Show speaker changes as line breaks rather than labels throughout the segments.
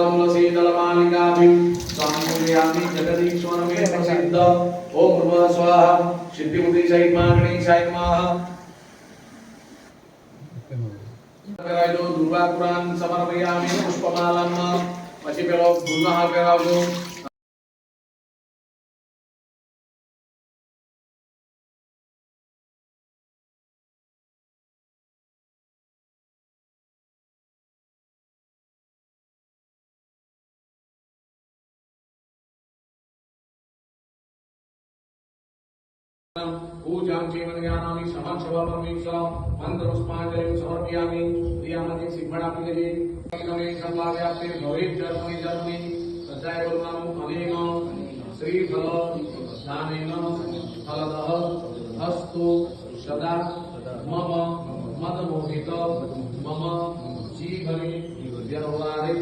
तुलसी दलमालिकाभि स्वामी जगदीश्वर में प्रसिद्ध ओम भूर्भुवः स्वाहा सिद्धिबुद्धि सहित गणेशाय नमः। करावજો दुर्वा कुरान समर्पयामि पुष्पमालम પછી પેલો ગુણહાર કરાવજો। पूजां चेवनयानामि समक्षवपरमेश्वर मंत्रपुष्पांजलिं समर्पयामि। प्रियामति सिद्धमणाप्रियजे गणेश संवादयाप्ते भवेत् जर्मनि जर्मनि सज्जाय गुरुनाम अनेन श्रीफल दानेन फलदः अस्तु सदा मम मदमोहित मम जीवने व्यवहारे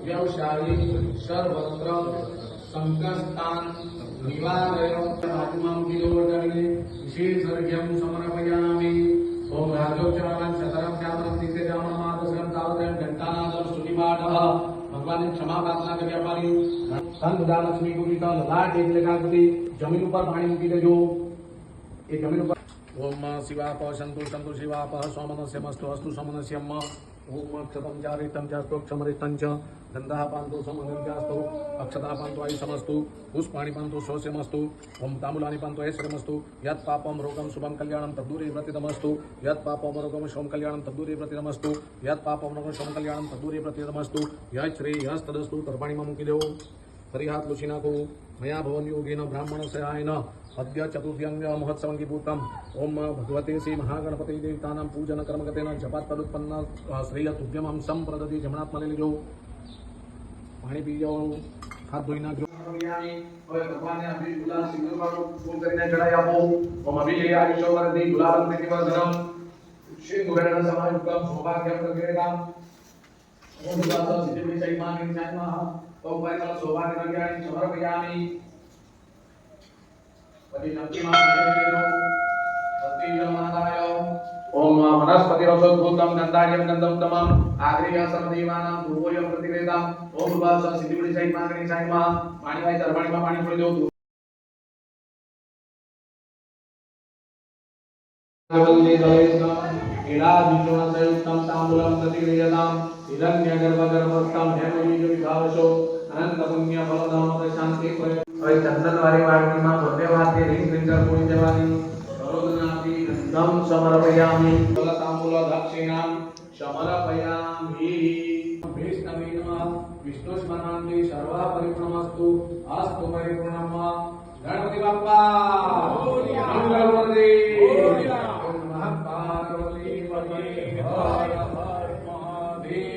व्यवसाये सर्वत्र संकष्टान् निवारय। आत्मां विलोकने विशेष सर्ग्यं समर्पयामि। ओम राजोच्चारणं शतरं ध्यानं दिसेजामं मातसं तावतं घंटानादं स्तुतिपाठः। भगवान ने क्षमा प्रार्थना કરી આપવાની। ધન ઉદાર લક્ષ્મી ગુરુતા લાટ એક લગાવતી જમીન ઉપર પાણી મૂકી દેજો। એ જમીન ઉપર ओम शिवाप संतु संतु शिवाप सोमनस्य मस्तु अस्तु सोमनस्यम ओम अक्षतं जारितं जास्तु क्षमरितं च गन्धः पान्तु समगन्धास्तु अक्षता पान्तु आयुषमस्तु पुष्पाणि पान्तु शोषमस्तु ओम ताम्बूलानि पान्तु ऐश्वर्यमस्तु यत् पापं रोगं शुभं कल्याणं तद्दूरे प्रतितमस्तु यत् पापं रोगं शुभं कल्याणं तद्दूरे प्रतितमस्तु यत् पापं रोगं शुभं कल्याणं तद्दूरे प्रतितमस्तु यत् श्रेयस्तदस्तु तर्पणिमा मूकी देवो। फरी हाथ लूची नाखो। मया भवन योगेन ब्राह्मण सहायन अद्य चतुर्थ्यंग महोत्सवंगीभूतम् ओम भगवते श्री महागणपति देवतानां पूजन कर्मगतेन जपात् तदुत्पन्न श्रेय तुभ्यमं संप्रदति जमणात्मने लीजो। पाणी पी जाओ। हाथ धोई नाखो। હવે ભગવાનને અભિ ગુલાબ સિંદૂર વાળું ફૂલ કરીને ચડાઈ આપો। ઓમ અભિજય આયુષ્યવર્ધિ ગુલાબં પ્રીતિવર્ધનમ સિંદૂરેણ સમાયુક્તમ સૌભાગ્યં પ્રગેતામ ઓમ ગુલાબ સિદ્ધિ સૈમાનિ ચાન્મઃ ओम परिमल सौभाग्य कल्याणी समर्पयामि। पति नमकीमा भक्तिजनमादाय ओम वनस्पति रसोद्भूतं गन्धाढ्यं गन्धोत्तमं आग्रेय सर्वदेवानां पूर्वोयं प्रतिवेदां ओम वास सिद्धिबुद्धि सहित गणेशाय नमः। पाणी वाई तरवाणीમાં પાણી છોડી દો। ईलादिशोणसयुक्तं ताम्बूलं प्रतिगृह्यतां हिरण्यगर्भगर्भस्थं हेमबीजविभावशो अनन्तपुण्यफलदां शान्ति હવે ચંદનવાળી વાટકીમાં બંને વાટકી રીંગ રીંગર પૂરી દેવાની। સરોદનાથી ગંધમ સમર્પયામિ ફલતાંબૂલ દક્ષિણાં સમર્પયામિ। વિષ્ણવે નમઃ વિષ્ણુસ્મરણાન્તે સર્વા પરિપૂર્ણમસ્તુ અસ્તુ પરિપૂર્ણમ। ગણપતિ બાપ્પા મંગલમૂર્તિ પાર્વતી પતિ હર હર મહાદેવ।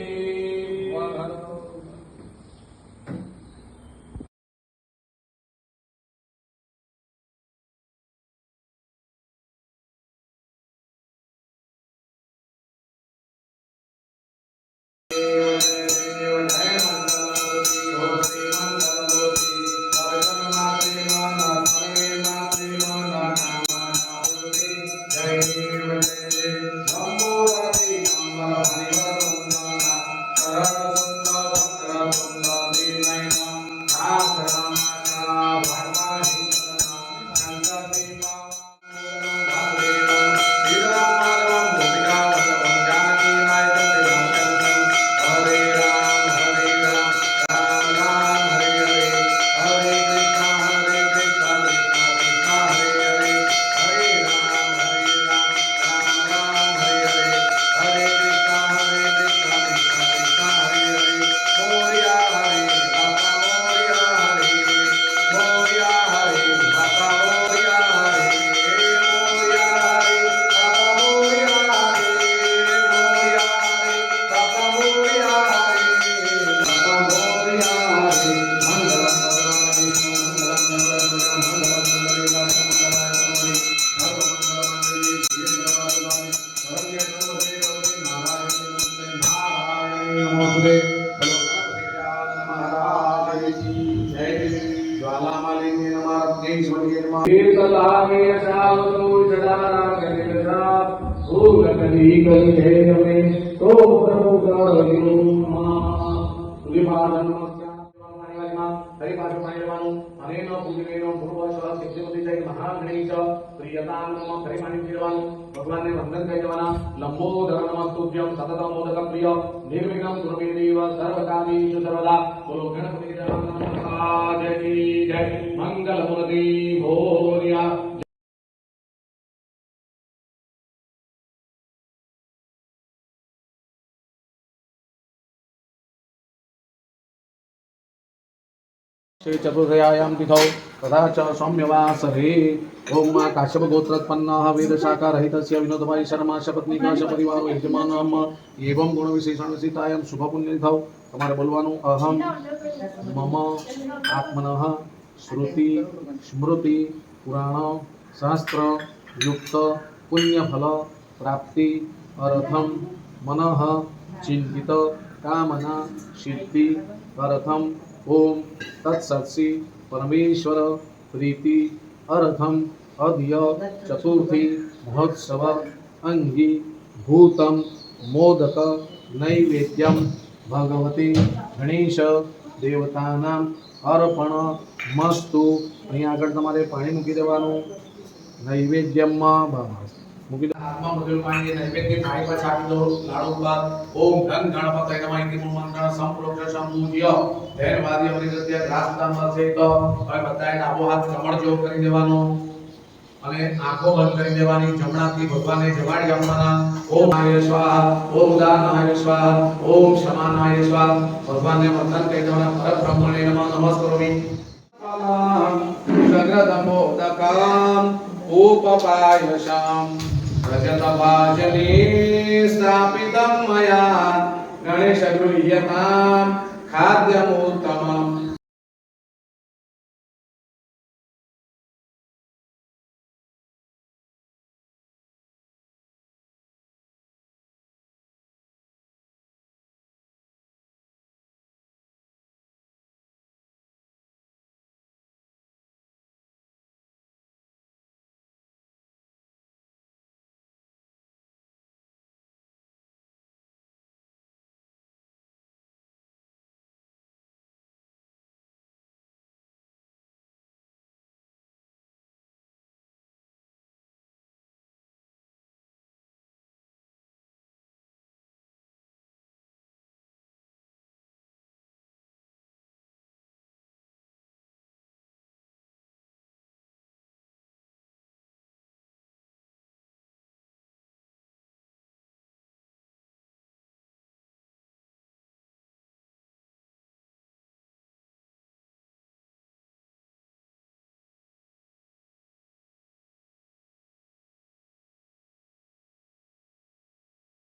વિભાજન નમસ્કાર હરિપાઠ પાણીવાનું અનેન પૂજનેનો પૂર્વ સ્વ સિદ્ધિમતી જય મહાગણેશ પ્રિયતામ નમઃ હરિપાણી પીરવાનું ભગવાનને વંદન કરી દેવાના લંબોદર નમસ્તુભ્યમ સતત મોદક પ્રિય નિર્વિઘ્ન ગુરુમે દેવ સર્વકામેષુ સર્વદા બોલો ગણપતિ મહારાજ કી જય મંગલ મૂર્તિ ભોરિયા चतुर्थयायां तिथौ तथा च सौम्यवासरे ओम काश्यपगोत्रोत्पन्नः वेदशाखारहितस्य विनोदभाई शर्मा शपथनिकाश परिवारो यजमानम् एवं गुणविशेषणसितायां शुभपुण्यतिथौ તમારે બોલવાનું અહમ મમ આત્મનઃ શ્રુતિ સ્મૃતિ પુરાણ શાસ્ત્ર યુક્ત પુણ્યફલ પ્રાપ્તિ અર્થમ મનઃ ચિંતિત કામના સિદ્ધિ અર્થમ ओम तत्सत्सी परमेश्वर प्रीति अर्थम अद्य चतुर्थी महोत्सव अंगी भूतम मोदक नैवेद्यम भगवती गणेश देवतानां अर्पण मस्तु અહીં આગળ તમારે પાણી મૂકી દેવાનું નૈવેદ્યમાં મૂકી દે હાથમાં મૂકેલું પાણી નૈવેદ્ય થાળી પર છાંટી દો લાડુ પર ઓમ ગણ ગણપતય નમઃ ઇતિ મંત્ર સંપ્રોક્ષ સમૂહ્ય ધૈર્ય વાદી અમૃતત્ય ગ્રાસદાન છે તો હવે બધાએ ડાબો હાથ કમળ જેવો કરી દેવાનો અને આંખો બંધ કરી દેવાની જમણાથી ભગવાનને જમાડી આપવાના ઓમ આય સ્વાહા ઓમ દાનાય સ્વાહા ઓમ શમાનાય સ્વાહા ભગવાનને વંદન કરી દેવાના પરબ્રહ્મણે નમઃ નમસ્કરોમિ સગ્રતમોદકામ ઉપપાયશામ रजतभाजने स्थापितं मया गणेशगृह्यतां खाद्यमुद्